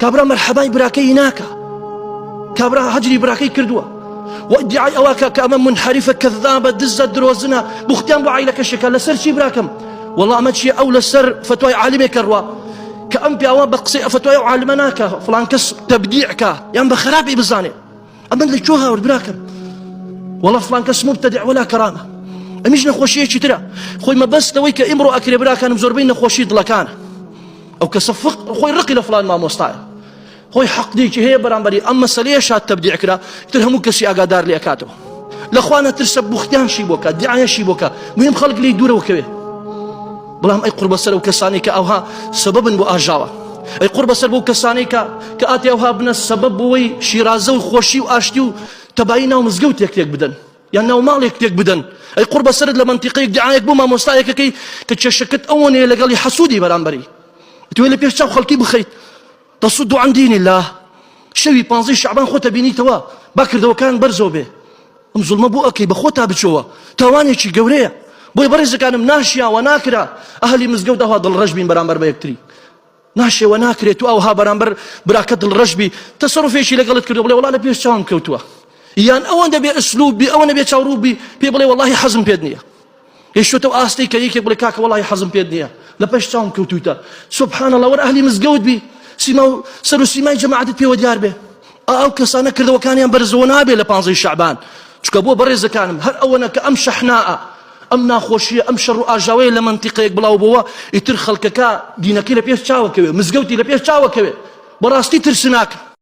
كابرا مرحباي براكي ناكا كابرا هجري براكي كردوا وادعي أواكا كأمام منحرفة كذابة دزة دروزنا بختيان بعيلك الشكال لسر شي براكم والله ما تشي أو لسر فتوى عالمك الروا كأم بأوا بقصي فتوى عالمناك فلان كس تبديعك يعني بخرابي بزاني أما اللي شوها وبراكم والله فلان كس مبتدع ولا كرامة أميش نخوشيه ترى خوي ما بس تويك امرؤ أكري براك أنا مزوربين نخوشي ضلكان أو كصفق خوي رقي لفلان ما مستعي خوي حق ديك هي برامبري أما سليش هات تبديع كرا ترهمو كسي أقادار لي أكاتو لأخوانا ترسب بختيان شيبوكا دعاية شيبوكا مهم خلق لي دورة وكوي بلام أي قرب سر وكسانيك أوها سبب بو أجاوا أي قرب سر وكسانيك كأتي أوها بنا السبب بوي شيرازو خوشي وآشتيو تباينا ومزقوت يكتيك بدن يعني نو مال يكتيك بدن أي قرب سرد لمنطقيك دعايك بو ما مستايك كي كتششكت أوني لقالي حسودي برامبري تقول لي بيش تشاو خلقي بخيت تصدوا عن دين الله شوي بانزي شعبان خوتا بيني توا باكر دو كان برزو به ام ظلمه بو اكي بخوتا بتشوا تواني شي قوريه بوي برز كان مناشيه وناكره اهلي مزقود هذا الرجبي برامبر بيكتري ناشيه وناكره تو ها برامبر براكد الرجبي تصرفي شي لقلت كردو بلا والله لا بيش تشاون كوتوا يعني اون دبي اسلوبي اون دبي تشاوروبي بيبلي والله حزم بيدنيا يشو تو استي كيك يقول كاك والله حزم بيدنيا لا بيش تشاون كوتوتا سبحان الله ور اهلي مزقود بي سيما سرو سيماي جماعة بيو ديار به أو كسانا كردو كان ينبرز ونابي لبانزي شعبان شكبو برز كانم هر أونا كأم شحناء أم ناخوشية أم شر آجاوي لمنطقة بلاو بوا يترخل كا دينكي لبيش تشاوكوي مزقوتي لبيش تشاوكوي براستي ترسناك